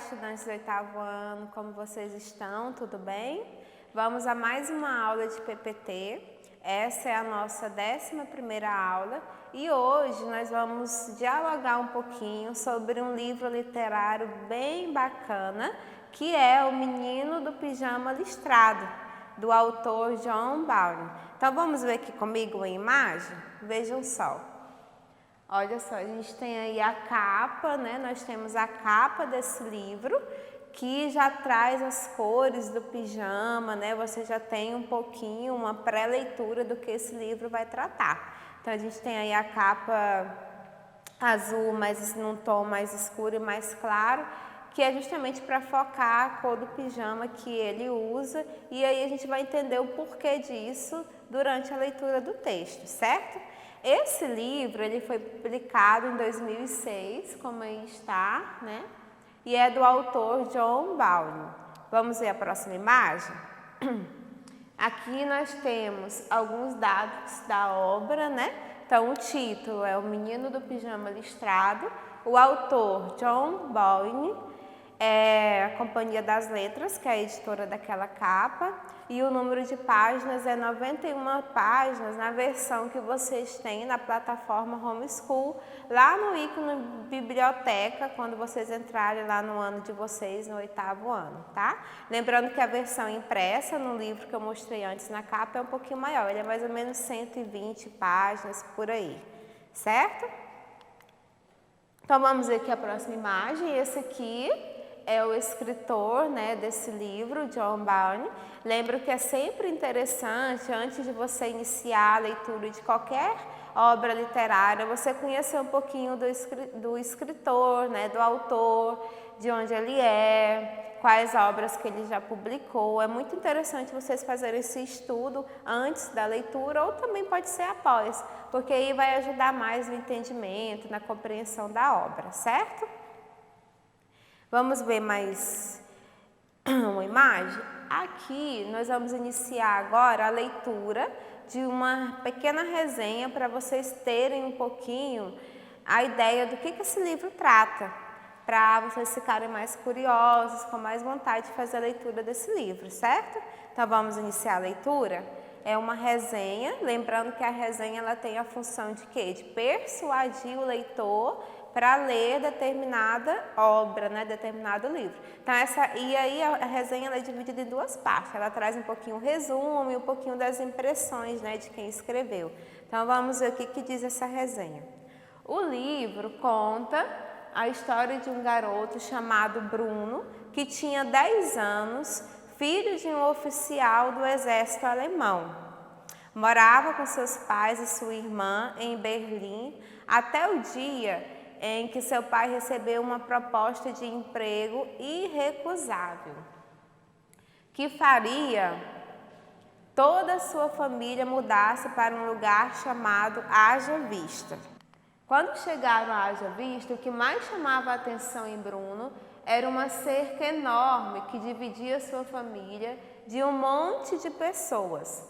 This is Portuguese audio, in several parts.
estudantes do 8º ano, como vocês estão? Tudo bem? Vamos a mais uma aula de PPT. Essa é a nossa 11ª aula e hoje nós vamos dialogar um pouquinho sobre um livro literário bem bacana, que é O Menino do Pijama Listrado, do autor John Bowling. Então vamos ver aqui comigo a imagem? Vejam só. Olha só, a gente tem aí a capa, né? Nós temos a capa desse livro, que já traz as cores do pijama, né? Você já tem um pouquinho, uma pré-leitura do que esse livro vai tratar. Então a gente tem aí a capa azul, mas num tom mais escuro e mais claro, que é justamente para focar a cor do pijama que ele usa, e aí a gente vai entender o porquê disso durante a leitura do texto, certo? Esse livro ele foi publicado em 2006, como aí está, né? E é do autor John Bowling. Vamos ver a próxima imagem? Aqui nós temos alguns dados da obra, né? Então o título é O Menino do Pijama Listrado, o autor John Bowling, é a Companhia das Letras, que é a editora daquela capa, e o número de páginas é 91 páginas na versão que vocês têm na plataforma Homeschool, lá no ícone biblioteca, quando vocês entrarem lá no ano de vocês, no 8º ano, tá? Lembrando que a versão impressa no livro que eu mostrei antes na capa é um pouquinho maior, ele é mais ou menos 120 páginas por aí, certo? Então vamos ver aqui a próxima imagem, esse aqui é o escritor, né, desse livro, John Bowling. Lembro que é sempre interessante, antes de você iniciar a leitura de qualquer obra literária, você conhecer um pouquinho do escritor, né, do autor, de onde ele é, quais obras que ele já publicou. É muito interessante vocês fazerem esse estudo antes da leitura ou também pode ser após, porque aí vai ajudar mais no entendimento, na compreensão da obra, certo? Vamos ver mais uma imagem? Aqui nós vamos iniciar agora a leitura de uma pequena resenha para vocês terem um pouquinho a ideia do que esse livro trata, para vocês ficarem mais curiosos, com mais vontade de fazer a leitura desse livro, certo? Então vamos iniciar a leitura? É uma resenha, lembrando que a resenha ela tem a função de quê? De persuadir o leitor para ler determinada obra, né, determinado livro. Então e aí a resenha ela é dividida em duas partes, ela traz um pouquinho o resumo e um pouquinho das impressões, né, de quem escreveu. Então vamos ver o que diz essa resenha. O livro conta a história de um garoto chamado Bruno, que tinha 10 anos, filho de um oficial do exército alemão. Morava com seus pais e sua irmã em Berlim até o dia em que seu pai recebeu uma proposta de emprego irrecusável, que faria toda a sua família mudasse para um lugar chamado Haja Vista. Quando chegaram a Haja Vista, o que mais chamava a atenção em Bruno era uma cerca enorme que dividia sua família de um monte de pessoas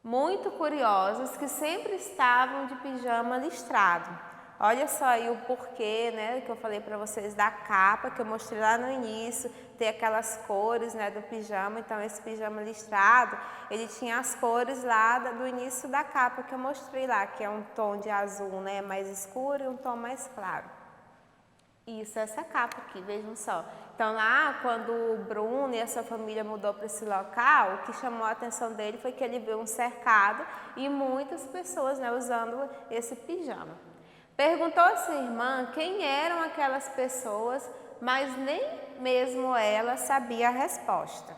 muito curiosas que sempre estavam de pijama listrado. Olha só aí o porquê, né, que eu falei para vocês da capa, que eu mostrei lá no início, ter aquelas cores, né, do pijama. Então esse pijama listrado, ele tinha as cores lá do início da capa que eu mostrei lá, que é um tom de azul, né, mais escuro e um tom mais claro. Isso, essa capa aqui, vejam só. Então lá, quando o Bruno e a sua família mudou para esse local, o que chamou a atenção dele foi que ele viu um cercado e muitas pessoas, né, usando esse pijama. Perguntou a sua irmã quem eram aquelas pessoas, mas nem mesmo ela sabia a resposta.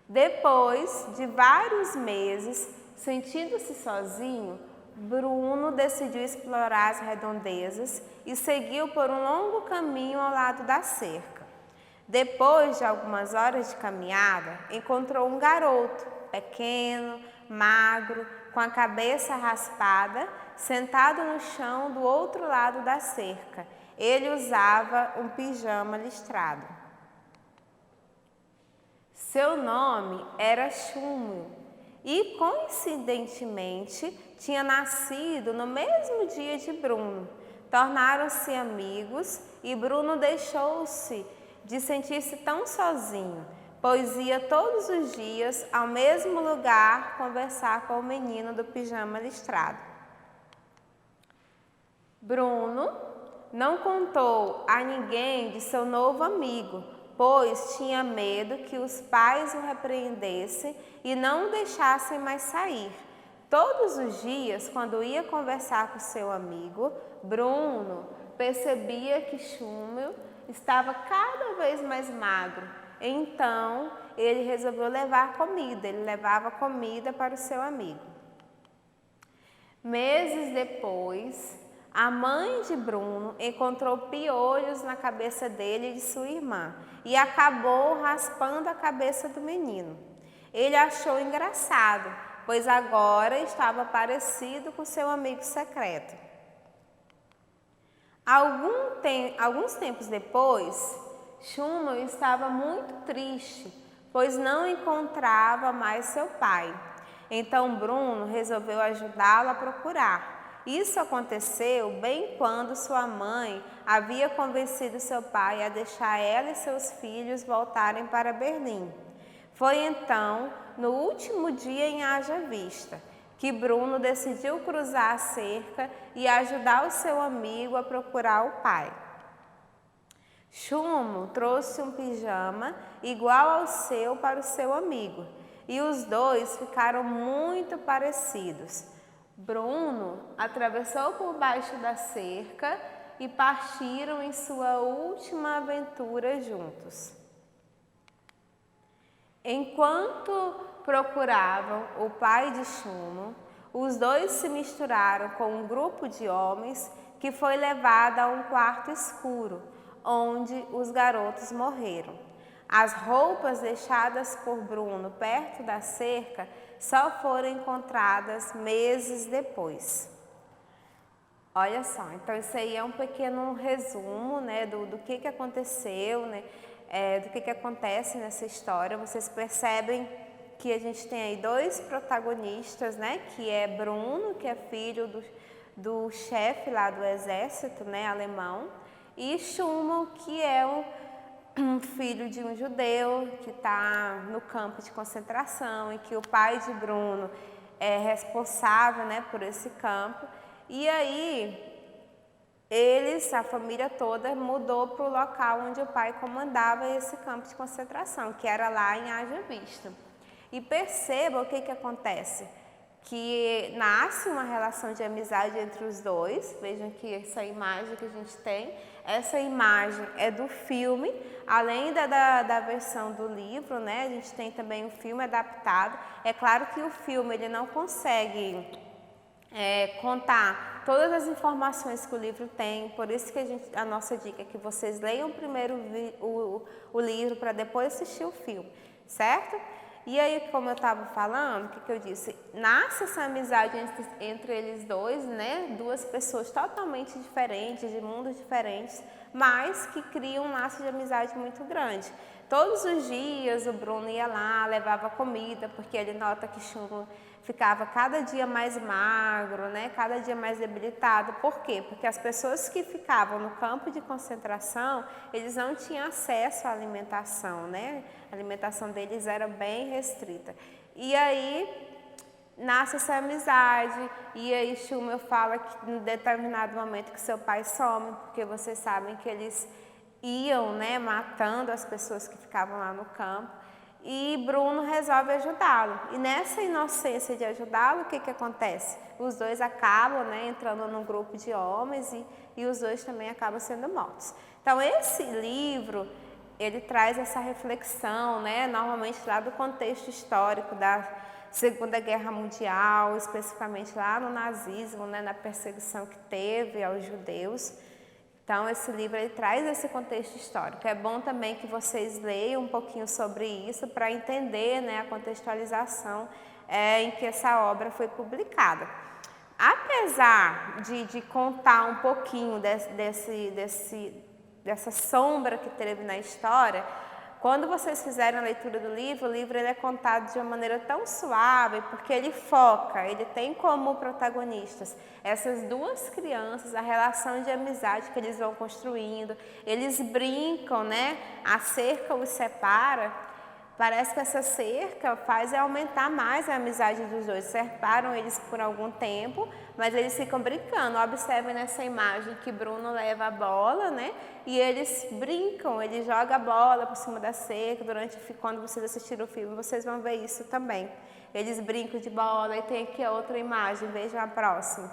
Depois de vários meses, sentindo-se sozinho, Bruno decidiu explorar as redondezas e seguiu por um longo caminho ao lado da cerca. Depois de algumas horas de caminhada, encontrou um garoto, pequeno, magro, com a cabeça raspada, sentado no chão do outro lado da cerca. Ele usava um pijama listrado. Seu nome era Shmuel e, coincidentemente, tinha nascido no mesmo dia de Bruno. Tornaram-se amigos e Bruno deixou-se de sentir-se tão sozinho, pois ia todos os dias ao mesmo lugar conversar com o menino do pijama listrado. Bruno não contou a ninguém de seu novo amigo, pois tinha medo que os pais o repreendessem e não o deixassem mais sair. Todos os dias, quando ia conversar com seu amigo, Bruno percebia que Schumel estava cada vez mais magro. Então, ele resolveu levar comida, ele levava comida para o seu amigo. Meses depois, a mãe de Bruno encontrou piolhos na cabeça dele e de sua irmã e acabou raspando a cabeça do menino. Ele achou engraçado, pois agora estava parecido com seu amigo secreto. Alguns tempos depois, Schumel estava muito triste, pois não encontrava mais seu pai. Então Bruno resolveu ajudá-lo a procurar. Isso aconteceu bem quando sua mãe havia convencido seu pai a deixar ela e seus filhos voltarem para Berlim. Foi então, no último dia em Haja Vista, que Bruno decidiu cruzar a cerca e ajudar o seu amigo a procurar o pai. Schumel trouxe um pijama igual ao seu para o seu amigo e os dois ficaram muito parecidos. Bruno atravessou por baixo da cerca e partiram em sua última aventura juntos. Enquanto procuravam o pai de Schumel, os dois se misturaram com um grupo de homens que foi levado a um quarto escuro, onde os garotos morreram. As roupas deixadas por Bruno perto da cerca só foram encontradas meses depois. Olha só, então isso aí é um pequeno resumo, né, do que aconteceu, né, do que acontece nessa história. Vocês percebem que a gente tem aí dois protagonistas, né, que é Bruno, que é filho do chefe lá do exército, né, alemão, e Schumel, que é um filho de um judeu que está no campo de concentração e que o pai de Bruno é responsável, né, por esse campo. E aí a família toda mudou para o local onde o pai comandava esse campo de concentração, que era lá em Haja Vista. E perceba o que acontece, que nasce uma relação de amizade entre os dois. Vejam que essa imagem que a gente tem, essa imagem é do filme, além da versão do livro, né? A gente tem também um filme adaptado. É claro que o filme ele não consegue contar todas as informações que o livro tem, por isso que a nossa dica é que vocês leiam primeiro o livro para depois assistir o filme, certo? E aí, como eu estava falando, o que eu disse? Nasce essa amizade entre eles dois, né? Duas pessoas totalmente diferentes, de mundos diferentes, mas que criam um laço de amizade muito grande. Todos os dias o Bruno ia lá, levava comida, porque ele nota que Schumel ficava cada dia mais magro, né? Cada dia mais debilitado. Por quê? Porque as pessoas que ficavam no campo de concentração, eles não tinham acesso à alimentação, né? A alimentação deles era bem restrita. E aí nasce essa amizade, e aí Schumel fala que em determinado momento que seu pai some, porque vocês sabem que eles iam, né, matando as pessoas que ficavam lá no campo. E Bruno resolve ajudá-lo. E nessa inocência de ajudá-lo, o que acontece? Os dois acabam, né, entrando num grupo de homens e os dois também acabam sendo mortos. Então, esse livro, ele traz essa reflexão, né, normalmente lá do contexto histórico da Segunda Guerra Mundial, especificamente lá no nazismo, né, na perseguição que teve aos judeus. Então, esse livro ele traz esse contexto histórico. É bom também que vocês leiam um pouquinho sobre isso para entender, né, a contextualização em que essa obra foi publicada. Apesar de contar um pouquinho dessa sombra que teve na história, Quando vocês fizerem a leitura do livro, o livro ele é contado de uma maneira tão suave, porque ele foca, ele tem como protagonistas essas duas crianças, a relação de amizade que eles vão construindo, eles brincam, né? A cerca os separa. Parece que essa cerca faz aumentar mais a amizade dos dois. Separam eles por algum tempo, mas eles ficam brincando. Observem nessa imagem que Bruno leva a bola, né? E eles brincam, ele joga a bola por cima da cerca. Quando vocês assistirem o filme, vocês vão ver isso também. Eles brincam de bola. E tem aqui a outra imagem, vejam a próxima.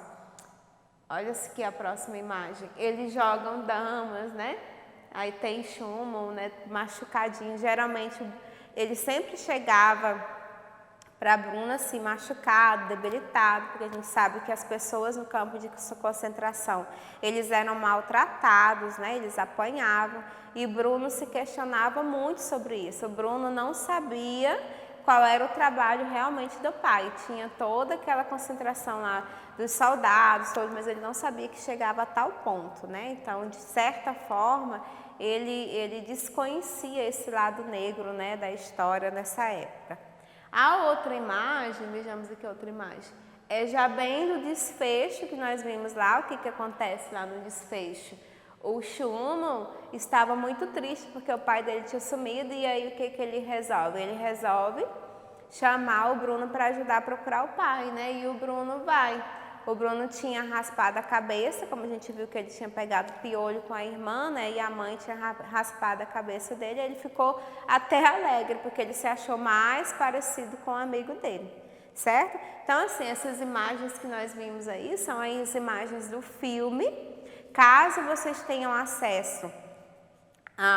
Olha aqui a próxima imagem. Eles jogam damas, né? Aí tem Schumann, né? Machucadinho. Geralmente ele sempre chegava para Bruno assim, machucado, debilitado, porque a gente sabe que as pessoas no campo de concentração, eles eram maltratados, né? Eles apanhavam, e Bruno se questionava muito sobre isso. O Bruno não sabia qual era o trabalho realmente do pai. Tinha toda aquela concentração lá dos soldados, mas ele não sabia que chegava a tal ponto, né? Então, de certa forma, ele desconhecia esse lado negro, né, da história nessa época. A outra imagem, vejamos aqui a outra imagem, é já bem do desfecho que nós vimos lá. O que acontece lá no desfecho? O Schumann estava muito triste porque o pai dele tinha sumido, e aí o que ele resolve? Ele resolve chamar o Bruno para ajudar a procurar o pai, né? E o Bruno vai. O Bruno tinha raspado a cabeça, como a gente viu que ele tinha pegado piolho com a irmã, né? E a mãe tinha raspado a cabeça dele. Ele ficou até alegre, porque ele se achou mais parecido com o amigo dele, certo? Então, assim, essas imagens que nós vimos aí são as imagens do filme. Caso vocês tenham acesso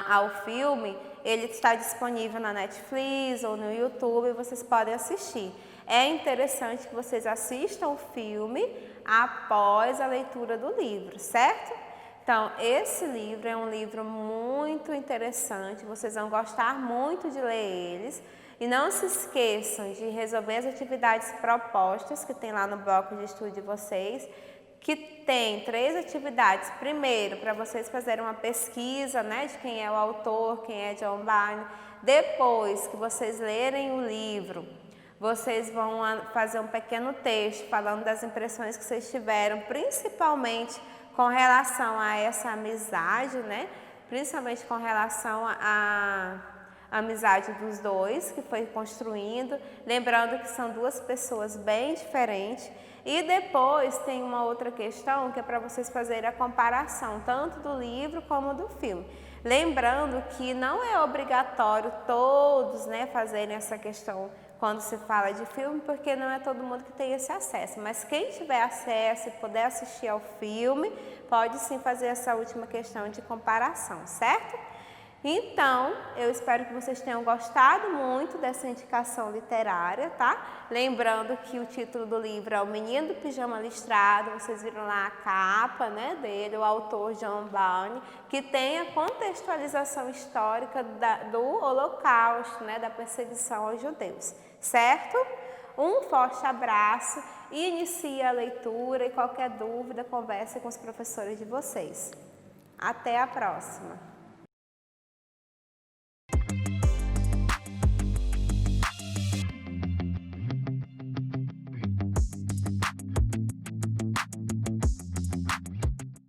ao filme, ele está disponível na Netflix ou no YouTube, vocês podem assistir. É interessante que vocês assistam o filme após a leitura do livro, certo? Então, esse livro é um livro muito interessante, vocês vão gostar muito de ler eles. E não se esqueçam de resolver as atividades propostas que tem lá no bloco de estudo de vocês, que tem 3 atividades. Primeiro, para vocês fazerem uma pesquisa, né, de quem é o autor, quem é John Byrne. Depois que vocês lerem o livro, vocês vão fazer um pequeno texto falando das impressões que vocês tiveram, principalmente com relação a essa amizade, né? Principalmente com relação à amizade dos dois, que foi construindo. Lembrando que são 2 pessoas bem diferentes. E depois tem uma outra questão que é para vocês fazerem a comparação, tanto do livro como do filme. Lembrando que não é obrigatório todos, né, fazerem essa questão quando se fala de filme, porque não é todo mundo que tem esse acesso. Mas quem tiver acesso e puder assistir ao filme, pode sim fazer essa última questão de comparação, certo? Então, eu espero que vocês tenham gostado muito dessa indicação literária, tá? Lembrando que o título do livro é O Menino do Pijama Listrado. Vocês viram lá a capa, né, dele, o autor John Byrne, que tem a contextualização histórica do Holocausto, né, da perseguição aos judeus, certo? Um forte abraço e inicie a leitura, e qualquer dúvida, converse com os professores de vocês. Até a próxima!